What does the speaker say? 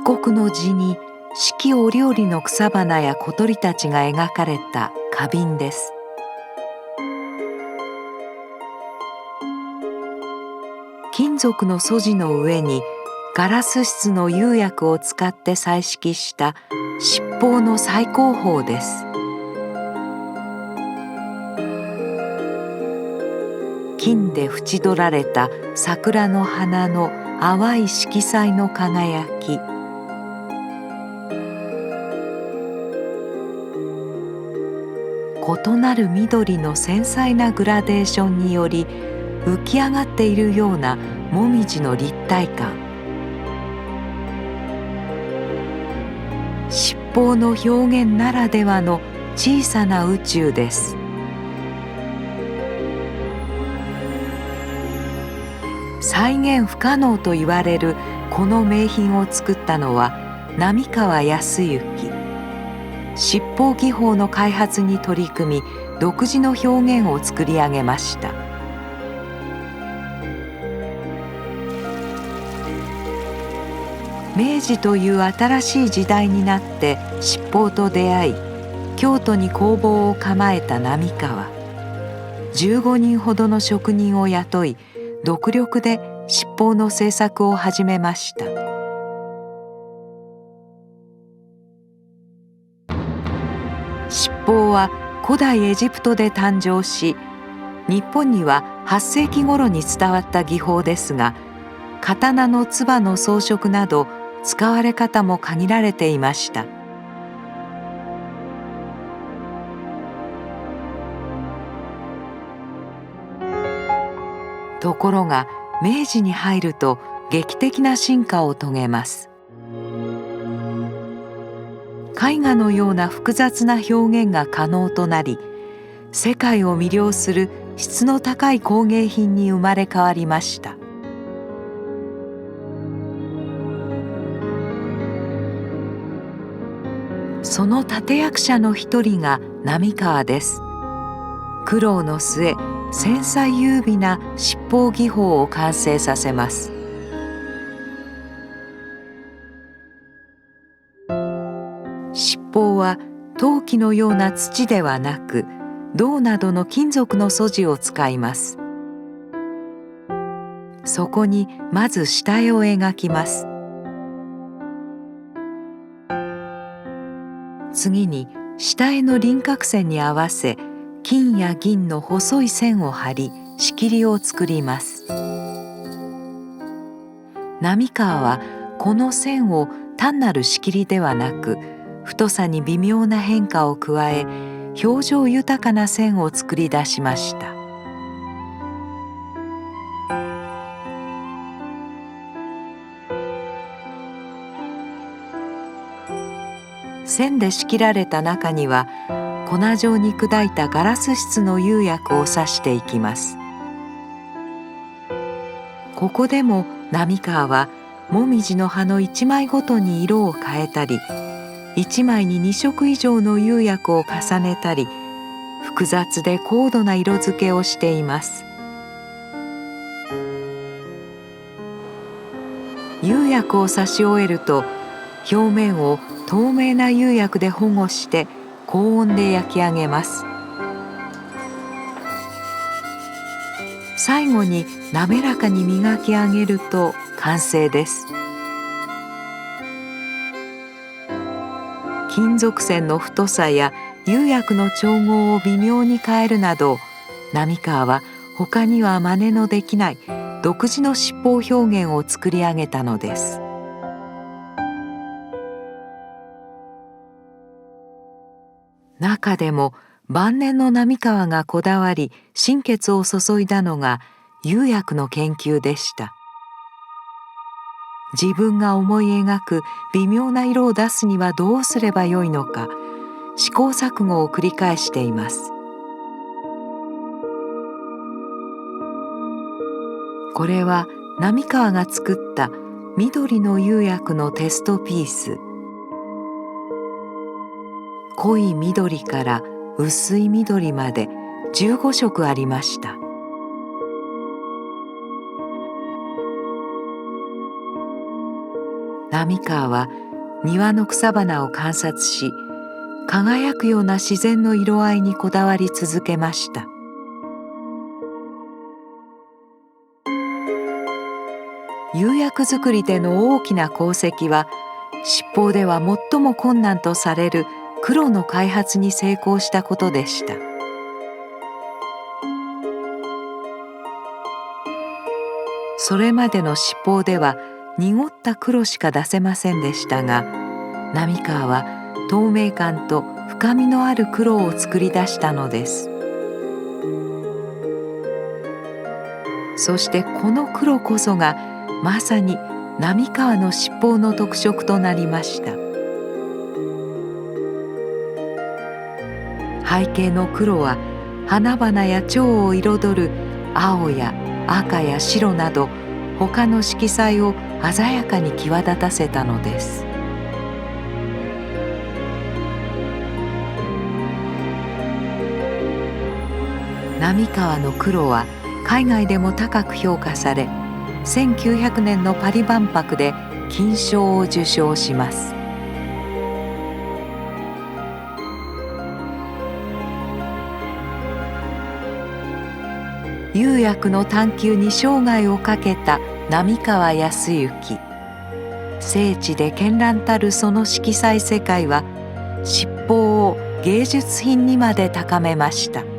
刻の地に四季折々の草花や小鳥たちが描かれた花瓶です。金属の素地の上にガラス質の釉薬を使って彩色した七宝の最高峰です。金で縁取られた桜の花の淡い色彩の輝き、異なる緑の繊細なグラデーションにより浮き上がっているようなもみじの立体感、七宝の表現ならではの小さな宇宙です。再現不可能と言われるこの名品を作ったのは並河靖之。七宝技法の開発に取り組み、独自の表現を作り上げました。明治という新しい時代になって七宝と出会い、京都に工房を構えた並河。15人ほどの職人を雇い、独力で七宝の製作を始めました。七宝は古代エジプトで誕生し、日本には8世紀頃に伝わった技法ですが、刀の鐔の装飾など使われ方も限られていました。ところが明治に入ると劇的な進化を遂げます。絵画のような複雑な表現が可能となり、世界を魅了する質の高い工芸品に生まれ変わりました。その立役者の一人が並河です。苦労の末、繊細優美な七宝技法を完成させます。七宝は陶器のような土ではなく、銅などの金属の素地を使います。そこにまず下絵を描きます。次に下絵の輪郭線に合わせ、金や銀の細い線を張り、仕切りを作ります。並河はこの線を単なる仕切りではなく、太さに微妙な変化を加え、表情豊かな線を作り出しました。線で仕切られた中には、粉状に砕いたガラス質の釉薬をさしていきます。ここでも並河はもみじの葉の一枚ごとに色を変えたり、一枚に2色以上の釉薬を重ねたり、複雑で高度な色付けをしています。釉薬を差し終えると、表面を透明な釉薬で保護して高温で焼き上げます。最後に滑らかに磨き上げると完成です。金属線の太さや釉薬の調合を微妙に変えるなど、並河は他には真似のできない独自の七宝表現を作り上げたのです。中でも晩年の並河がこだわり心血を注いだのが釉薬の研究でした。自分が思い描く微妙な色を出すにはどうすればよいのか、試行錯誤を繰り返しています。これは並河が作った緑の釉薬のテストピース。濃い緑から薄い緑まで15色ありました。並河は庭の草花を観察し、輝くような自然の色合いにこだわり続けました。釉薬作りでの大きな功績は、七宝では最も困難とされる黒の開発に成功したことでした。それまでの七宝では濁った黒しか出せませんでしたが、並河は透明感と深みのある黒を作り出したのです。そしてこの黒こそがまさに並河の七宝の特色となりました。背景の黒は花々や蝶を彩る青や赤や白など他の色彩を鮮やかに際立たせたのです。並河の黒は海外でも高く評価され、1900年のパリ万博で金賞を受賞します。釉薬の探求に生涯をかけた並河靖之。精緻で絢爛たるその色彩世界は七宝を芸術品にまで高めました。